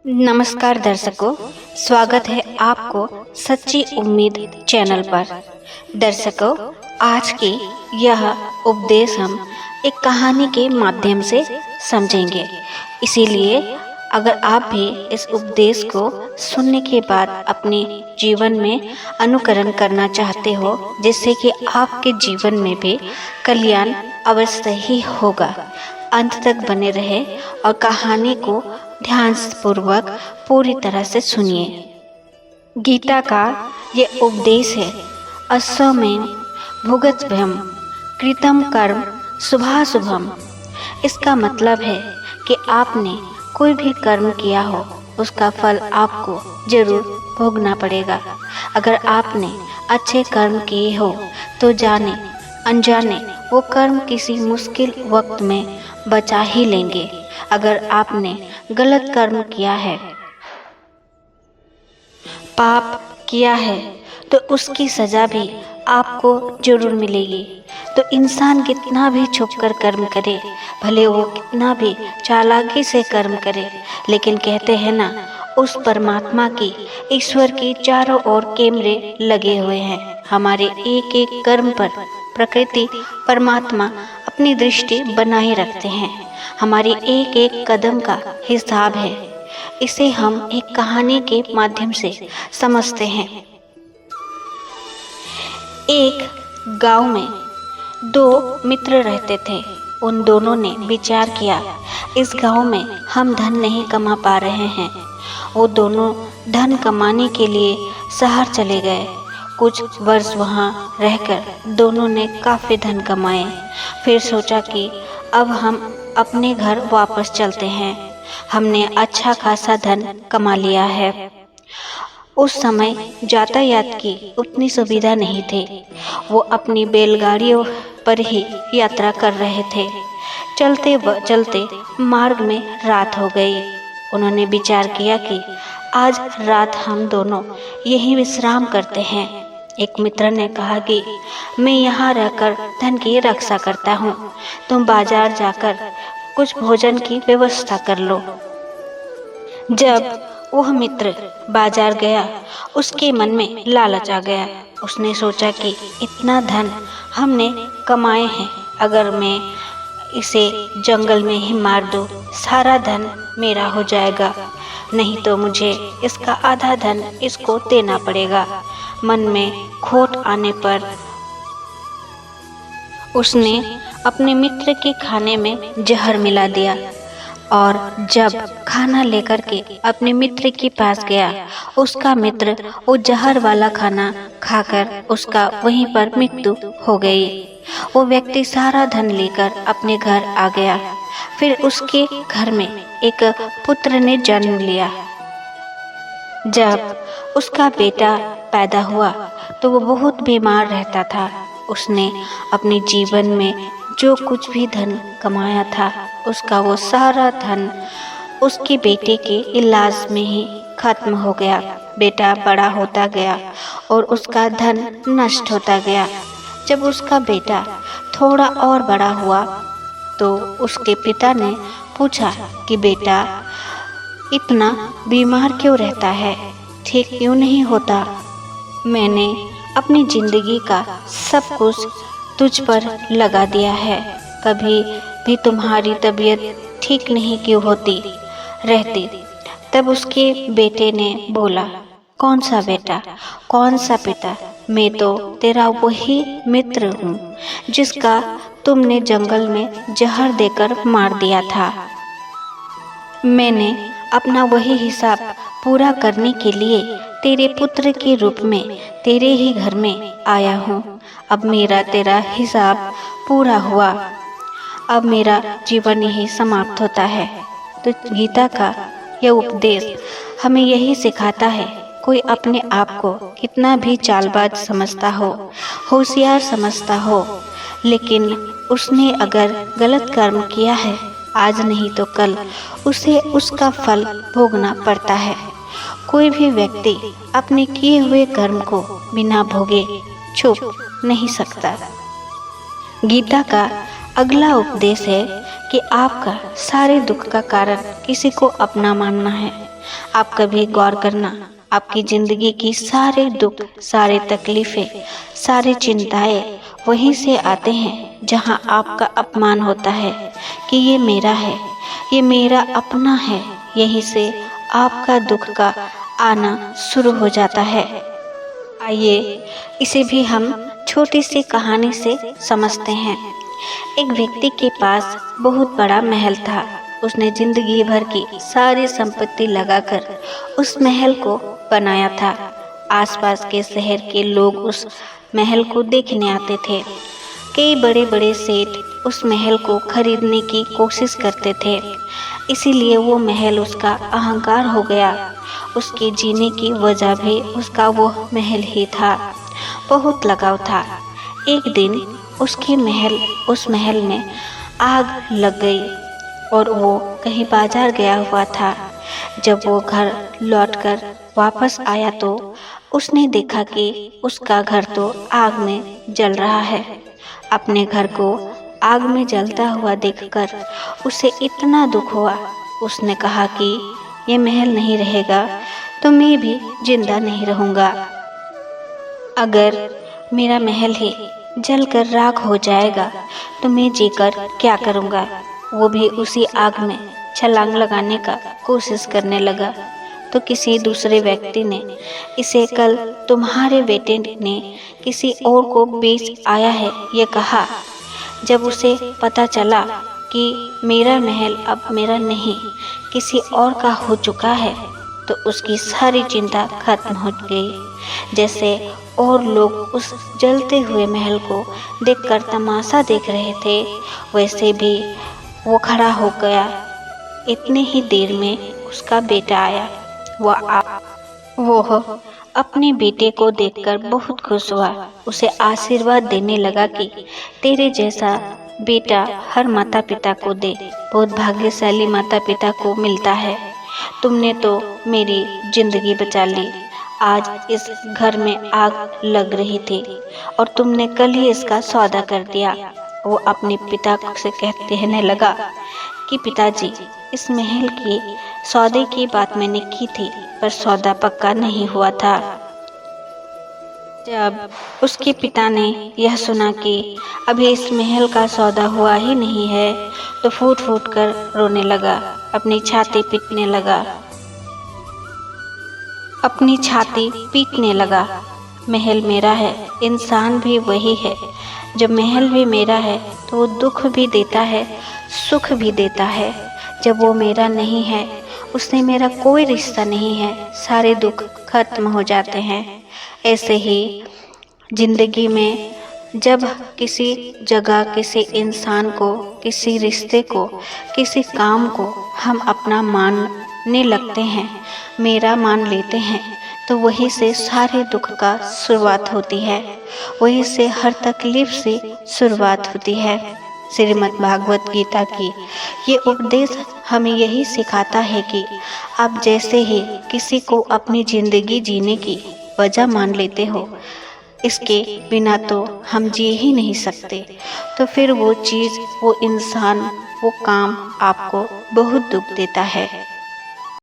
नमस्कार दर्शकों, स्वागत है आपको सच्ची उम्मीद चैनल पर। दर्शकों, आज की यह उपदेश हम एक कहानी के माध्यम से समझेंगे। इसीलिए अगर आप भी इस उपदेश को सुनने के बाद अपने जीवन में अनुकरण करना चाहते हो, जिससे कि आपके जीवन में भी कल्याण अवश्य ही होगा, अंत तक बने रहे और कहानी को ध्यानपूर्वक पूरी तरह से सुनिए। गीता का ये उपदेश है, अश्वमेव भुगतभ्यम कृतम कर्म शुभाशुभम। इसका मतलब है कि आपने कोई भी कर्म किया हो, उसका फल आपको जरूर भोगना पड़ेगा। अगर आपने अच्छे कर्म किए हो तो जाने अनजाने वो कर्म किसी मुश्किल वक्त में बचा ही लेंगे। अगर आपने गलत कर्म किया है, पाप किया है, तो उसकी सजा भी आपको जरूर मिलेगी। तो इंसान कितना भी छुपकर कर्म करे, भले वो कितना भी चालाकी से कर्म करे, लेकिन कहते हैं ना, उस परमात्मा की, ईश्वर की चारों ओर कैमरे लगे हुए हैं। हमारे एक एक कर्म पर प्रकृति परमात्मा अपनी दृष्टि बनाए रखते हैं। हमारी एक एक कदम का हिसाब है। इसे हम एक कहानी के माध्यम से समझते हैं। एक गांव में दो मित्र रहते थे। उन दोनों ने विचार किया, इस गांव में हम धन नहीं कमा पा रहे हैं। वो दोनों धन कमाने के लिए शहर चले गए। कुछ वर्ष वहाँ रहकर दोनों ने काफ़ी धन कमाए। फिर सोचा कि अब हम अपने घर वापस चलते हैं, हमने अच्छा खासा धन कमा लिया है। उस समय यातायात की उतनी सुविधा नहीं थी। वो अपनी बैलगाड़ियों पर ही यात्रा कर रहे थे। चलते मार्ग में रात हो गई। उन्होंने विचार किया कि आज रात हम दोनों यहीं विश्राम करते हैं। एक मित्र ने कहा कि मैं यहाँ रहकर धन की रक्षा करता हूँ, तुम बाजार जाकर कुछ भोजन की व्यवस्था कर लो। जब वह मित्र बाजार गया, उसके मन में लालच आ गया। उसने सोचा कि इतना धन हमने कमाए हैं, अगर मैं इसे जंगल में ही मार दूं, सारा धन मेरा हो जाएगा, नहीं तो मुझे इसका आधा धन इसको देना पड़ेगा। मन में खोट आने पर उसने अपने मित्र के खाने में जहर मिला दिया और जब खाना लेकर के अपने मित्र के पास गया, उसका मित्र वो जहर वाला खाना खाकर उसका वहीं पर मृत्यु हो गई। वो व्यक्ति सारा धन लेकर अपने घर आ गया। फिर उसके घर में एक पुत्र ने जन्म लिया। जब उसका बेटा पैदा हुआ तो वो बहुत बीमार रहता था। उसने अपने जीवन में जो कुछ भी धन कमाया था, उसका वो सारा धन उसके बेटे के इलाज में ही खत्म हो गया। बेटा बड़ा होता गया और उसका धन नष्ट होता गया। जब उसका बेटा थोड़ा और बड़ा हुआ तो उसके पिता ने पूछा कि बेटा इतना बीमार क्यों रहता है, ठीक क्यों नहीं होता? मैंने अपनी जिंदगी का सब कुछ तुझ पर लगा दिया है, कभी भी तुम्हारी तबीयत ठीक नहीं क्यों होती रहती? तब उसके बेटे ने बोला, कौन सा बेटा, कौन सा पिता, मैं तो तेरा वही मित्र हूँ जिसका तुमने जंगल में जहर देकर मार दिया था। मैंने अपना वही हिसाब पूरा करने के लिए तेरे पुत्र के रूप में तेरे ही घर में आया हूँ। अब मेरा तेरा हिसाब पूरा हुआ, अब मेरा जीवन यही समाप्त होता है। तो गीता का यह उपदेश हमें यही सिखाता है, कोई अपने आप को कितना भी चालबाज समझता हो, होशियार समझता हो, लेकिन उसने अगर गलत कर्म किया है, आज नहीं तो कल उसे उसका फल भोगना पड़ता है। कोई भी व्यक्ति अपने किए हुए कर्म को बिना भोगे छुप नहीं सकता। गीता का अगला उपदेश है कि आपका सारे दुख का कारण किसी को अपना मानना है। आप कभी गौर करना, आपकी ज़िंदगी की सारे दुख, सारे तकलीफ़ें, सारी चिंताएं वहीं से आते हैं जहां आपका अपमान होता है कि ये मेरा है, ये मेरा अपना है। यहीं से आपका दुख का आना शुरू हो जाता है। आइए इसे भी हम छोटी सी कहानी से समझते हैं। एक व्यक्ति के पास बहुत बड़ा महल था। उसने जिंदगी भर की सारी संपत्ति लगाकर उस महल को बनाया था। आसपास के शहर के लोग उस महल को देखने आते थे। कई बड़े बड़े सेठ उस महल को खरीदने की कोशिश करते थे। इसीलिए वो महल उसका अहंकार हो गया। उसके जीने की वजह भी उसका वो महल ही था। बहुत लगाव था। एक दिन उस महल में आग लग गई और वो कहीं बाजार गया हुआ था। जब वो घर लौटकर वापस आया तो उसने देखा कि उसका घर तो आग में जल रहा है। अपने घर को आग में जलता हुआ देखकर उसे इतना दुख हुआ। उसने कहा कि ये महल नहीं रहेगा तो मैं भी जिंदा नहीं रहूँगा। अगर मेरा महल ही जलकर राख हो जाएगा तो मैं जीकर क्या करूँगा। वो भी उसी आग में छलांग लगाने का कोशिश करने लगा तो किसी दूसरे व्यक्ति ने इसे कल तुम्हारे बेटे ने किसी और को बेच आया है ये कहा। जब उसे पता चला कि मेरा महल अब मेरा नहीं किसी और का हो चुका है तो उसकी सारी चिंता खत्म हो गई। जैसे और लोग उस जलते हुए महल को देखकर तमाशा देख रहे थे वैसे भी वो खड़ा हो गया। इतने ही देर में उसका बेटा आया। वो अपने बेटे को देखकर बहुत खुश हुआ। उसे आशीर्वाद देने लगा कि तेरे जैसा बेटा हर माता पिता को दे। बहुत भाग्यशाली माता पिता को मिलता है। तुमने तो मेरी जिंदगी बचा ली। आज इस घर में आग लग रही थी और तुमने कल ही इसका सौदा कर दिया। वो अपने पिता से कहने लगा कि पिताजी, इस महल की सौदे की बात मैंने की थी पर सौदा पक्का नहीं हुआ था। जब उसके पिता ने यह सुना कि अभी इस महल का सौदा हुआ ही नहीं है तो फूट फूट कर रोने लगा। अपनी छाती पीटने लगा। महल मेरा है, इंसान भी वही है। जब महल भी मेरा है तो वो दुख भी देता है, सुख भी देता है। जब वो मेरा नहीं है, उससे मेरा कोई रिश्ता नहीं है, सारे दुख खत्म हो जाते हैं। ऐसे ही जिंदगी में जब किसी जगह, किसी इंसान को, किसी रिश्ते को, किसी काम को हम अपना मानने लगते हैं, मेरा मान लेते हैं, तो वहीं से सारे दुख का शुरुआत होती है। वहीं से हर तकलीफ से शुरुआत होती है। श्रीमद् भागवत गीता की ये उपदेश हमें यही सिखाता है कि आप जैसे ही किसी को अपनी ज़िंदगी जीने की वजह मान लेते हो, इसके बिना तो हम जी ही नहीं सकते, तो फिर वो चीज़, वो इंसान, वो काम आपको बहुत दुख देता है।